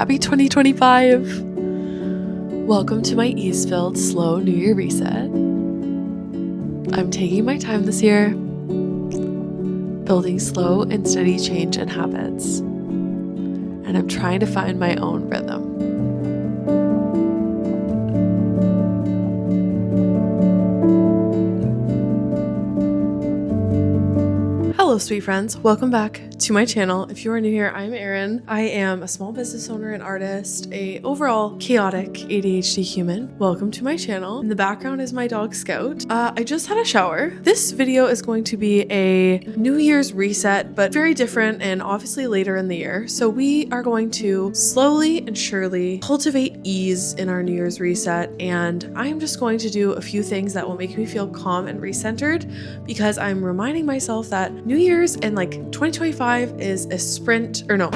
Happy 2025! Welcome to my ease-filled, slow New Year reset. I'm taking my time this year, building slow and steady change and habits, and I'm trying to find my own rhythm. Hello, sweet friends. Welcome back to my channel. If you are new here, I'm Erin. I am a small business owner and artist, a overall chaotic ADHD human. Welcome to my channel. In the background is my dog Scout. I just had a shower. This video is going to be a New Year's reset, but very different and obviously later in the year. So we are going to slowly and surely cultivate ease in our New Year's reset. And I'm just going to do a few things that will make me feel calm and recentered, because I'm reminding myself that New Year's and like 2025 is a sprint, or no.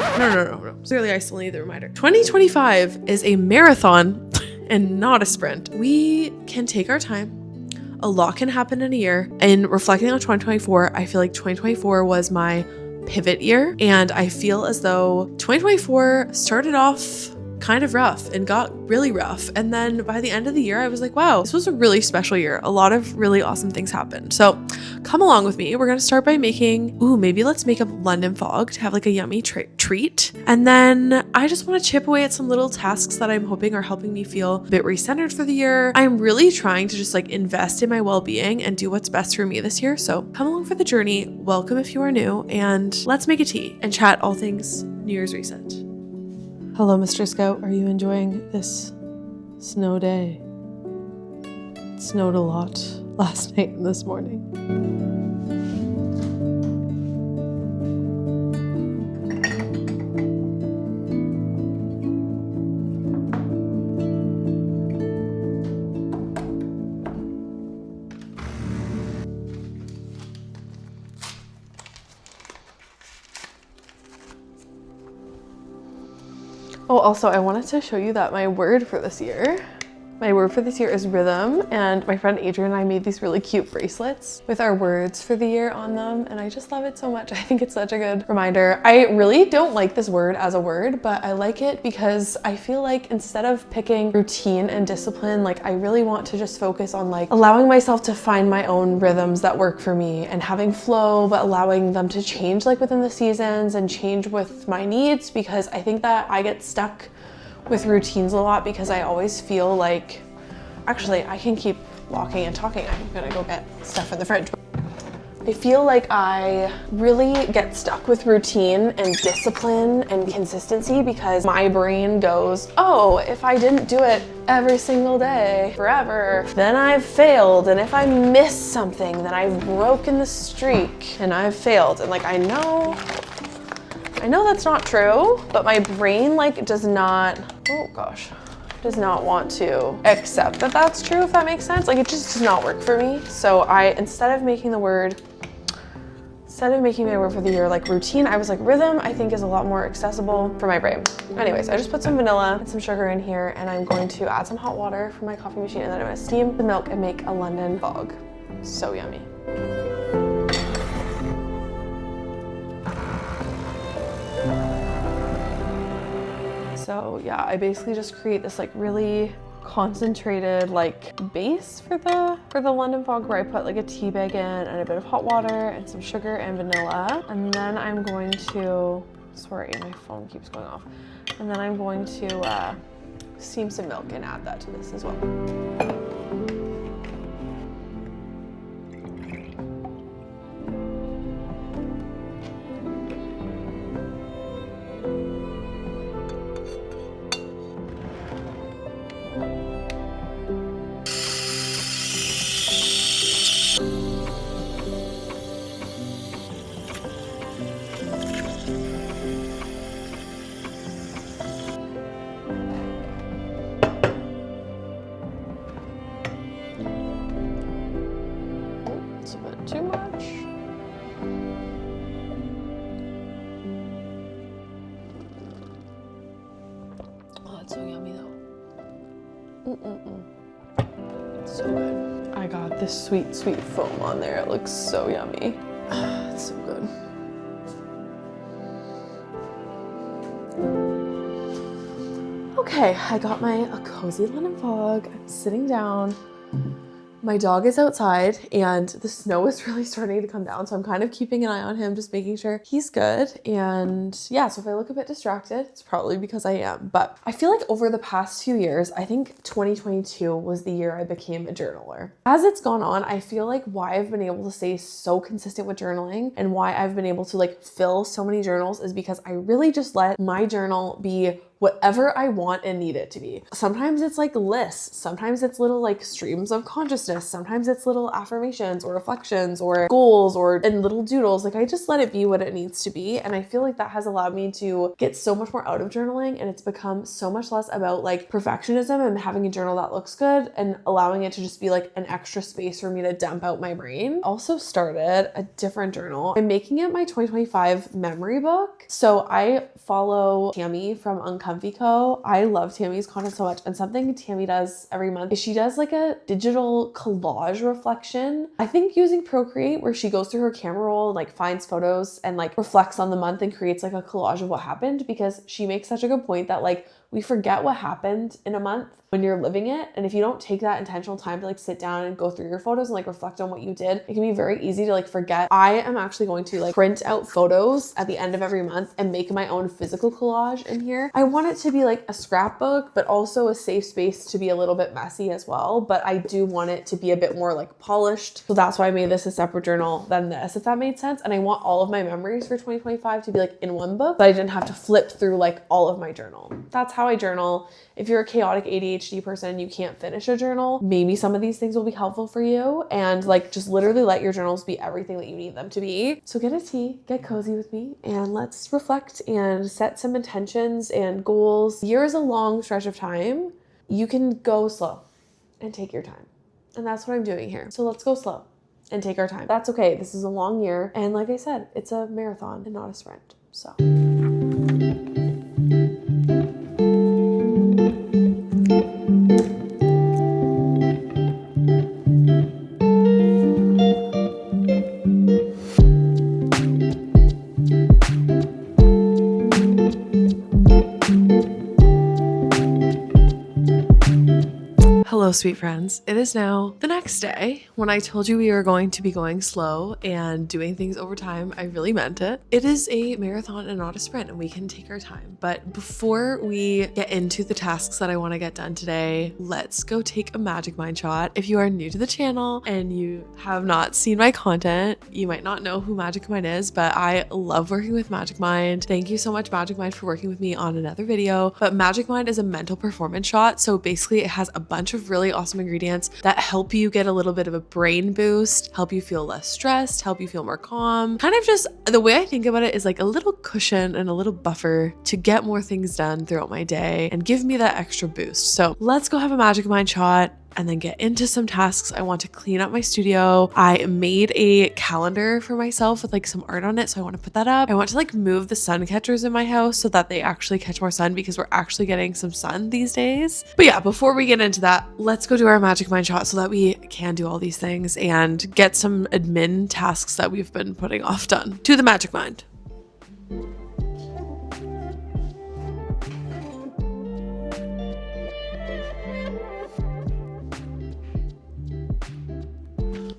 Clearly I still need the reminder. 2025 is a marathon and not a sprint. We can take our time. A lot can happen in a year. And reflecting on 2024, I feel like 2024 was my pivot year. And I feel as though 2024 started off kind of rough and got really rough. And then by the end of the year, I was like, wow, this was a really special year. A lot of really awesome things happened. So come along with me. We're going to start by maybe let's make a London fog to have like a yummy treat. And then I just want to chip away at some little tasks that I'm hoping are helping me feel a bit recentered for the year. I'm really trying to just like invest in my well-being and do what's best for me this year. So come along for the journey. Welcome if you are new, and let's make a tea and chat all things New Year's reset. Hello, Mr. Scout. Are you enjoying this snow day? It snowed a lot last night and this morning. Oh, also, I wanted to show you that my word for this year is rhythm, and my friend Adrian and I made these really cute bracelets with our words for the year on them, and I just love it so much. I think it's such a good reminder. I really don't like this word as a word, but I like it because I feel like instead of picking routine and discipline, like I really want to just focus on like allowing myself to find my own rhythms that work for me and having flow, but allowing them to change like within the seasons and change with my needs, because I think that I get stuck with routines a lot because I always feel like, actually I can keep walking and talking. I'm gonna go get stuff in the fridge. I feel like I really get stuck with routine and discipline and consistency because my brain goes, oh, if I didn't do it every single day forever, then I've failed. And if I miss something, then I've broken the streak and I've failed. And like, I know that's not true, but my brain like does not want to accept that that's true, if that makes sense. Like it just does not work for me. So instead of making my word for the year like routine, I was like rhythm, I think is a lot more accessible for my brain. Anyways, I just put some vanilla and some sugar in here, and I'm going to add some hot water from my coffee machine, and then I'm gonna steam the milk and make a London fog. So yummy. So yeah, I basically just create this like really concentrated like base for the London fog, where I put like a tea bag in and a bit of hot water and some sugar and vanilla. And then I'm going to, sorry, my phone keeps going off. And then I'm going to steam some milk and add that to this as well. It's a bit too much. Oh, it's so yummy though. It's so good. I got this sweet, sweet foam on there. It looks so yummy. It's so good. Okay, I got my cozy linen fog. I'm sitting down. My dog is outside and the snow is really starting to come down, so I'm kind of keeping an eye on him, just making sure he's good. And yeah, so if I look a bit distracted, it's probably because I am. But I feel like over the past few years, I think 2022 was the year I became a journaler. As it's gone on, I feel like why I've been able to stay so consistent with journaling and why I've been able to like fill so many journals is because I really just let my journal be whatever I want and need it to be. Sometimes it's like lists, sometimes it's little like streams of consciousness, sometimes it's little affirmations or reflections or goals and little doodles. Like I just let it be what it needs to be. And I feel like that has allowed me to get so much more out of journaling, and it's become so much less about like perfectionism and having a journal that looks good and allowing it to just be like an extra space for me to dump out my brain. Also started a different journal. I'm making it my 2025 memory book. So I follow Tammy from Comfy Co. I love Tammy's content so much, and something Tammy does every month is she does like a digital collage reflection, I think using Procreate, where she goes through her camera roll and like finds photos and like reflects on the month and creates like a collage of what happened, because she makes such a good point that like we forget what happened in a month when you're living it. And if you don't take that intentional time to like sit down and go through your photos and like reflect on what you did, it can be very easy to like forget. I am actually going to like print out photos at the end of every month and make my own physical collage in here. I want it to be like a scrapbook, but also a safe space to be a little bit messy as well. But I do want it to be a bit more like polished. So that's why I made this a separate journal than this, if that made sense. And I want all of my memories for 2025 to be like in one book, but I didn't have to flip through like all of my journal. That's how I journal. If you're a chaotic ADHD person, you can't finish a journal, maybe some of these things will be helpful for you, and like just literally let your journals be everything that you need them to be. So get a tea, get cozy with me, and let's reflect and set some intentions and goals. The year is a long stretch of time. You can go slow and take your time. And that's what I'm doing here. So let's go slow and take our time. That's okay. This is a long year. And like I said, it's a marathon and not a sprint. So. Hello, sweet friends. It is now the next day. When I told you we were going to be going slow and doing things over time, I really meant it. It is a marathon and not a sprint, and we can take our time. But before we get into the tasks that I want to get done today, let's go take a Magic Mind shot. If you are new to the channel and you have not seen my content, you might not know who Magic Mind is, but I love working with Magic Mind. Thank you so much, Magic Mind, for working with me on another video. But Magic Mind is a mental performance shot. So basically it has a bunch of really awesome ingredients that help you get a little bit of a brain boost, help you feel less stressed, help you feel more calm. Kind of just the way I think about it is like a little cushion and a little buffer to get more things done throughout my day and give me that extra boost. So let's go have a Magic Mind shot and then get into some tasks. I want to clean up my studio. I made a calendar for myself with like some art on it, so I want to put that up. I want to like move the sun catchers in my house so that they actually catch more sun, because we're actually getting some sun these days. But yeah, before we get into that, let's go do our Magic Mind shot so that we can do all these things and get some admin tasks that we've been putting off done. To the Magic Mind.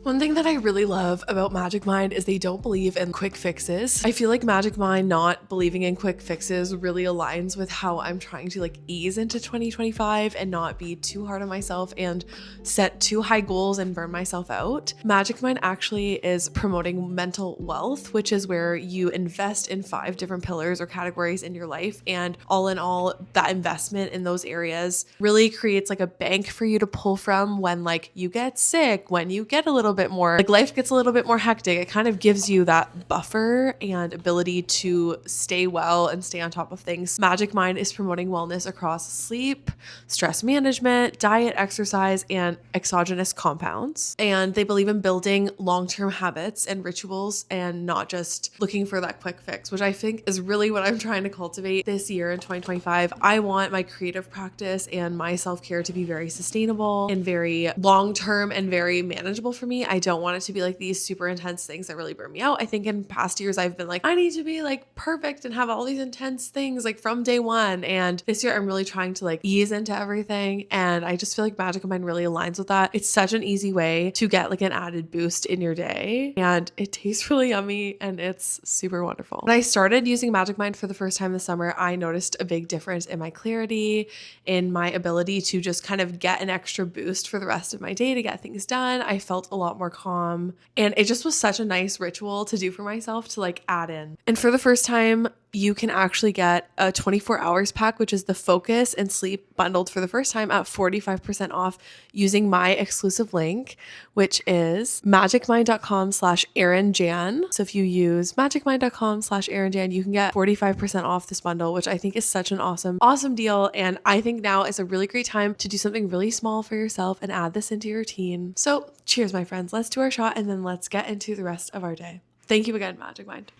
One thing that I really love about Magic Mind is they don't believe in quick fixes. I feel like Magic Mind not believing in quick fixes really aligns with how I'm trying to like ease into 2025 and not be too hard on myself and set too high goals and burn myself out. Magic Mind actually is promoting mental wealth, which is where you invest in 5 different pillars or categories in your life. And all in all, that investment in those areas really creates like a bank for you to pull from when like you get sick, when you get a little bit more, like life gets a little bit more hectic. It kind of gives you that buffer and ability to stay well and stay on top of things. Magic Mind is promoting wellness across sleep, stress management, diet, exercise, and exogenous compounds. And they believe in building long-term habits and rituals and not just looking for that quick fix, which I think is really what I'm trying to cultivate this year in 2025. I want my creative practice and my self-care to be very sustainable and very long-term and very manageable for me. I don't want it to be like these super intense things that really burn me out. I think in past years, I've been like, I need to be like perfect and have all these intense things like from day one. And this year I'm really trying to like ease into everything. And I just feel like Magic Mind really aligns with that. It's such an easy way to get like an added boost in your day. And it tastes really yummy and it's super wonderful. When I started using Magic Mind for the first time this summer, I noticed a big difference in my clarity, in my ability to just kind of get an extra boost for the rest of my day to get things done. I felt a lot more calm and it just was such a nice ritual to do for myself to like add in. And for the first time, you can actually get a 24 hours pack, which is the focus and sleep bundled for the first time at 45% off using my exclusive link, which is magicmind.com/ErinJan. So if you use magicmind.com/ErinJan, you can get 45% off this bundle, which I think is such an awesome deal. And I think now is a really great time to do something really small for yourself and add this into your routine. So cheers, my friends. Let's do our shot and then let's get into the rest of our day. Thank you again, Magic Mind.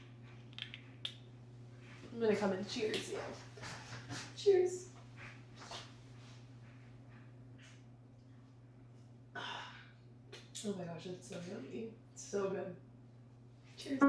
I'm gonna come and cheers you. Cheers. Oh my gosh, it's so yummy. It's so good. Cheers.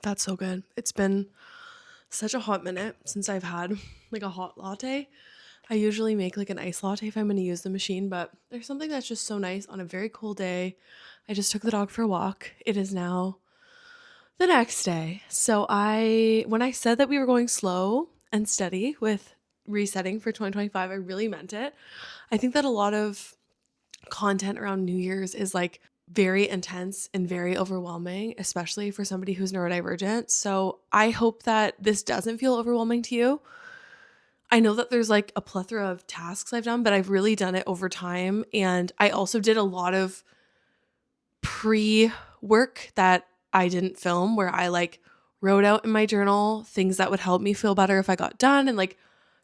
That's so good. It's been such a hot minute since I've had like a hot latte. I usually make like an iced latte if I'm going to use the machine, but there's something that's just so nice on a very cold day. I just took the dog for a walk. It is now the next day. So when I said that we were going slow and steady with resetting for 2025, I really meant it. I think that a lot of content around New Year's is like very intense and very overwhelming, especially for somebody who's neurodivergent. So I hope that this doesn't feel overwhelming to you. I know that there's like a plethora of tasks I've done, but I've really done it over time. And I also did a lot of pre-work that I didn't film, where I like wrote out in my journal things that would help me feel better if I got done, and like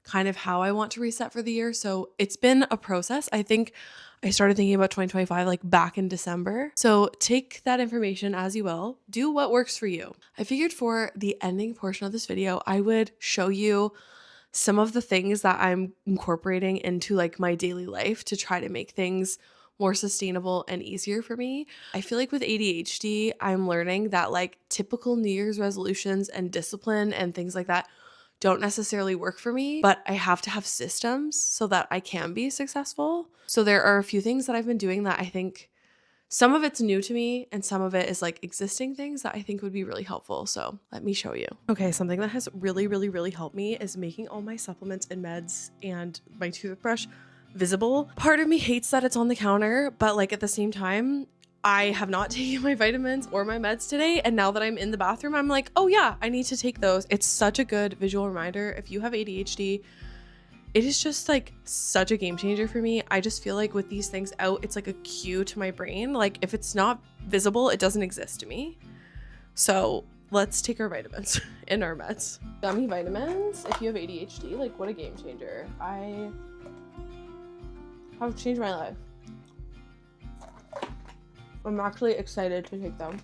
kind of how I want to reset for the year. So it's been a process. I think I started thinking about 2025 like back in December. So take that information as you will. Do what works for you. I figured for the ending portion of this video, I would show you some of the things that I'm incorporating into like my daily life to try to make things more sustainable and easier for me. I feel like with ADHD, I'm learning that like typical New Year's resolutions and discipline and things like that don't necessarily work for me, but I have to have systems so that I can be successful. So there are a few things that I've been doing that I think some of it's new to me and some of it is like existing things that I think would be really helpful. So let me show you. Okay, something that has really helped me is making all my supplements and meds and my toothbrush visible. Part of me hates that it's on the counter, but like at the same time, I have not taken my vitamins or my meds today. And now that I'm in the bathroom, I'm like, oh yeah, I need to take those. It's such a good visual reminder. If you have ADHD, it is just like such a game changer for me. I just feel like with these things out, it's like a cue to my brain. Like if it's not visible, it doesn't exist to me. So let's take our vitamins and our meds. Gummy vitamins, if you have ADHD, like what a game changer. I have changed my life. I'm actually excited to take them.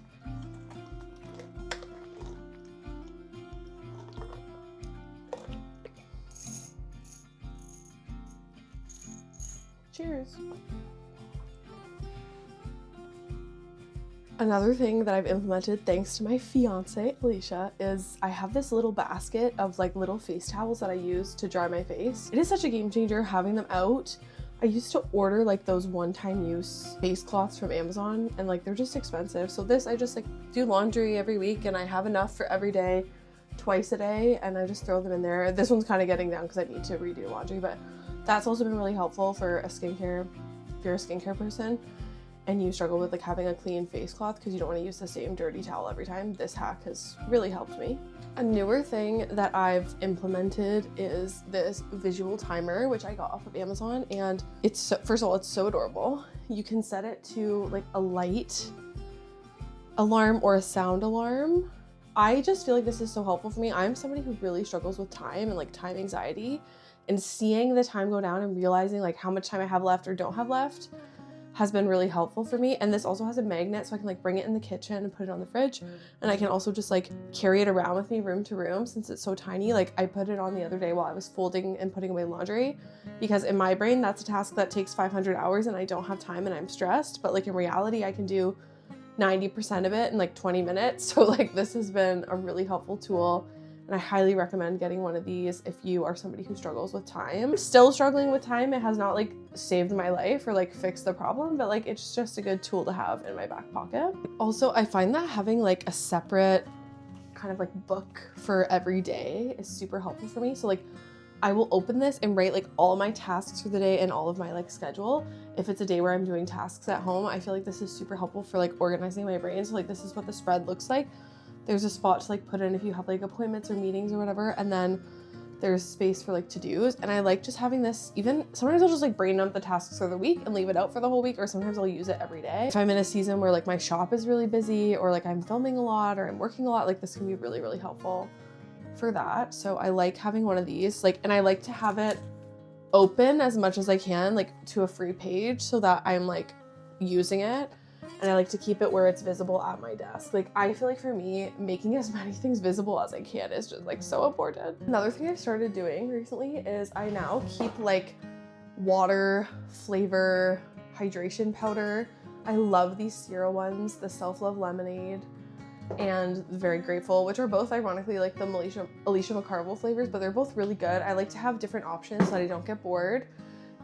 Cheers. Another thing that I've implemented thanks to my fiance, Alicia, is I have this little basket of like little face towels that I use to dry my face. It is such a game changer having them out. I used to order like those one-time use face cloths from Amazon and like they're just expensive. So this, I just like do laundry every week and I have enough for every day, twice a day, and I just throw them in there. This one's kind of getting down because I need to redo laundry, but that's also been really helpful for if you're a skincare person and you struggle with like having a clean face cloth because you don't want to use the same dirty towel every time. This hack has really helped me. A newer thing that I've implemented is this visual timer, which I got off of Amazon, and it's so, first of all, it's so adorable. You can set it to like a light alarm or a sound alarm. I just feel like this is so helpful for me. I'm somebody who really struggles with time and like time anxiety, and seeing the time go down and realizing like how much time I have left or don't have left has been really helpful for me. And this also has a magnet, so I can like bring it in the kitchen and put it on the fridge, and I can also just like carry it around with me room to room since it's so tiny. Like I put it on the other day while I was folding and putting away laundry, because in my brain that's a task that takes 500 hours and I don't have time and I'm stressed, but like in reality I can do 90% of it in like 20 minutes. So like this has been a really helpful tool, and I highly recommend getting one of these if you are somebody who struggles with time. I'm still struggling with time. It has not like saved my life or like fixed the problem, but like it's just a good tool to have in my back pocket. Also, I find that having like a separate kind of like book for every day is super helpful for me. So like I will open this and write like all my tasks for the day and all of my like schedule. If it's a day where I'm doing tasks at home, I feel like this is super helpful for like organizing my brain. So like this is what the spread looks like. There's a spot to like put in if you have like appointments or meetings or whatever, and then there's space for like to-dos. And I like just having this, even sometimes I'll just like brain dump the tasks for the week and leave it out for the whole week, or sometimes I'll use it every day. If I'm in a season where like my shop is really busy or like I'm filming a lot or I'm working a lot, like this can be really helpful for that. So I like having one of these, like, and I like to have it open as much as I can, like to a free page, so that I'm like using it. And I like to keep it where it's visible at my desk. Like I feel like for me, making as many things visible as I can is just like so important. Another thing I've started doing recently is I now keep like water, flavor, hydration powder. I love these cereal ones, the Self Love Lemonade and Very Grateful, which are both ironically like the Alicia McCarville flavors, but they're both really good. I like to have different options so that I don't get bored,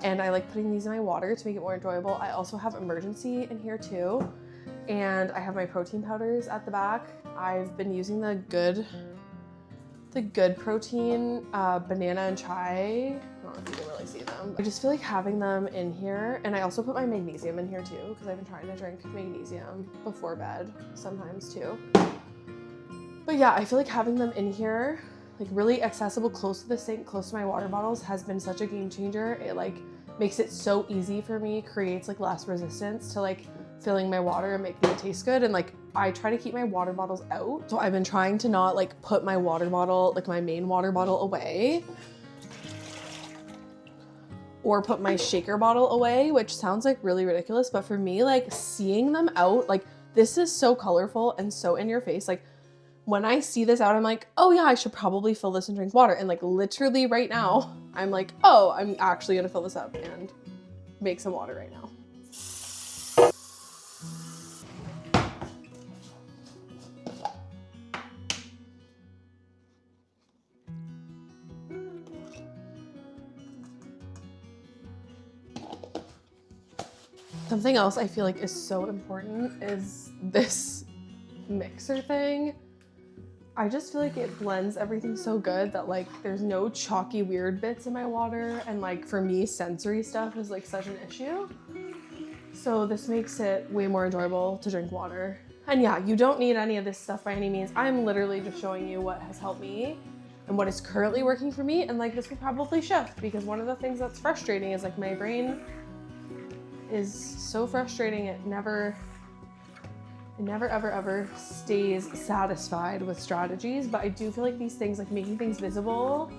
and I like putting these in my water to make it more enjoyable. I also have Emergency in here too, and I have my protein powders at the back. I've been using the Good Protein banana and chai. I don't know if you can really see them. I just feel like having them in here, and I also put my magnesium in here too because I've been trying to drink magnesium before bed sometimes too. But yeah, I feel like having them in here, like really accessible, close to the sink, close to my water bottles, has been such a game changer. It like makes it so easy for me, creates like less resistance to like filling my water and making it taste good. And like I try to keep my water bottles out, so I've been trying to not like put my water bottle, like my main water bottle, away, or put my shaker bottle away, which sounds like really ridiculous, but for me, like seeing them out, like this is so colorful and so in your face. Like when I see this out, I'm like, oh yeah, I should probably fill this and drink water. And like literally right now, I'm like, oh, I'm actually gonna fill this up and make some water right now. Something else I feel like is so important is this mixer thing. I just feel like it blends everything so good that like there's no chalky weird bits in my water, and like for me sensory stuff is like such an issue. So this makes it way more enjoyable to drink water. And yeah, you don't need any of this stuff by any means. I'm literally just showing you what has helped me and what is currently working for me, and like this will probably shift because one of the things that's frustrating is like my brain is so frustrating. It never ever stays satisfied with strategies, but I do feel like these things, like making things visible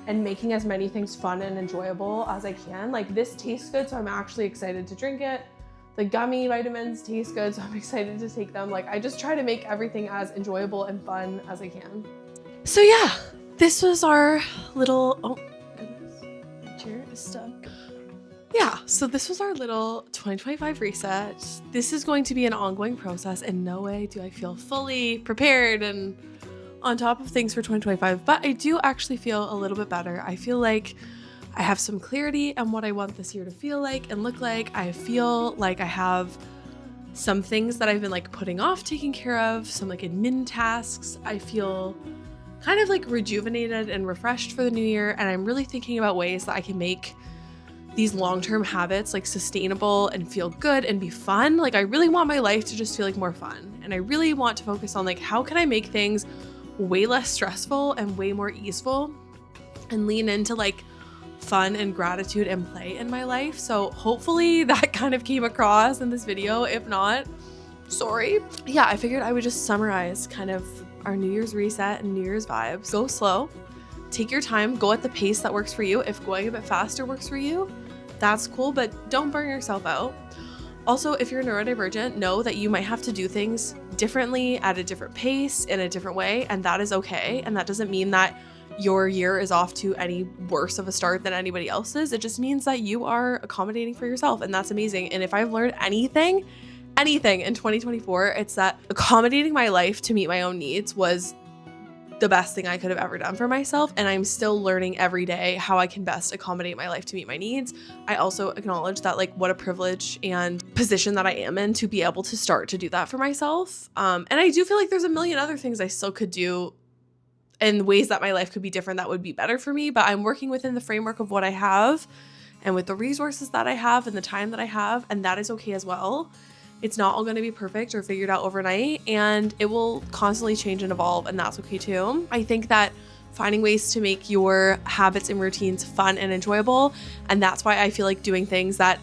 and making as many things fun and enjoyable as I can. Like this tastes good, so I'm actually excited to drink it. The gummy vitamins taste good, so I'm excited to take them. Like I just try to make everything as enjoyable and fun as I can. So yeah, this was our little, oh goodness, my chair is stuck. Yeah, so this was our little 2025 reset. This is going to be an ongoing process. In no way do I feel fully prepared and on top of things for 2025, but I do actually feel a little bit better. I feel like I have some clarity on what I want this year to feel like and look like. I feel like I have some things that I've been like putting off taking care of, some like admin tasks. I feel kind of like rejuvenated and refreshed for the new year, and I'm really thinking about ways that I can make these long-term habits like sustainable and feel good and be fun. Like I really want my life to just feel like more fun, and I really want to focus on like how can I make things way less stressful and way more easeful and lean into like fun and gratitude and play in my life. So hopefully that kind of came across in this video. If not, sorry. Yeah, I figured I would just summarize kind of our New Year's reset and New Year's vibes. Go slow. Take your time, go at the pace that works for you. If going a bit faster works for you, that's cool, but don't burn yourself out. Also, if you're neurodivergent, know that you might have to do things differently at a different pace in a different way, and that is okay. And that doesn't mean that your year is off to any worse of a start than anybody else's. It just means that you are accommodating for yourself, and that's amazing. And if I've learned anything in 2024, it's that accommodating my life to meet my own needs was the best thing I could have ever done for myself. And I'm still learning every day how I can best accommodate my life to meet my needs. I also acknowledge that like what a privilege and position that I am in to be able to start to do that for myself. And I do feel like there's a million other things I still could do in ways that my life could be different that would be better for me, but I'm working within the framework of what I have and with the resources that I have and the time that I have, and that is okay as well. It's not all going to be perfect or figured out overnight, and it will constantly change and evolve, and that's okay too. I think that finding ways to make your habits and routines fun and enjoyable, and that's why I feel like doing things that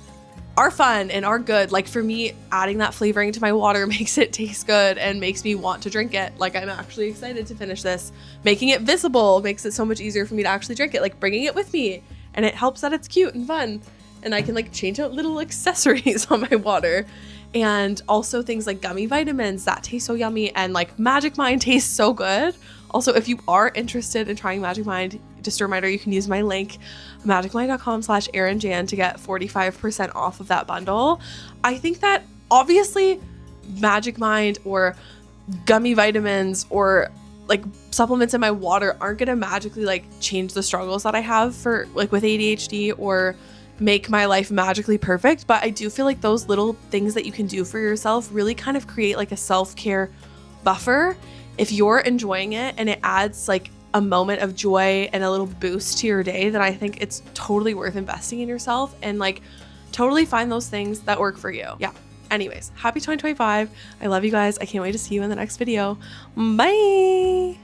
are fun and are good. Like for me, adding that flavoring to my water makes it taste good and makes me want to drink it. Like I'm actually excited to finish this. Making it visible makes it so much easier for me to actually drink it. Like bringing it with me, and it helps that it's cute and fun, and I can like change out little accessories on my water. And also things like gummy vitamins that taste so yummy, and like Magic Mind tastes so good. Also, if you are interested in trying Magic Mind, just a reminder, you can use my link, magicmind.com/ErinJan to get 45% off of that bundle. I think that obviously Magic Mind or gummy vitamins or like supplements in my water aren't gonna magically like change the struggles that I have for like with ADHD or make my life magically perfect. But I do feel like those little things that you can do for yourself really kind of create like a self-care buffer. If you're enjoying it and it adds like a moment of joy and a little boost to your day, then I think it's totally worth investing in yourself and like totally find those things that work for you. Yeah. Anyways, happy 2025. I love you guys. I can't wait to see you in the next video. Bye.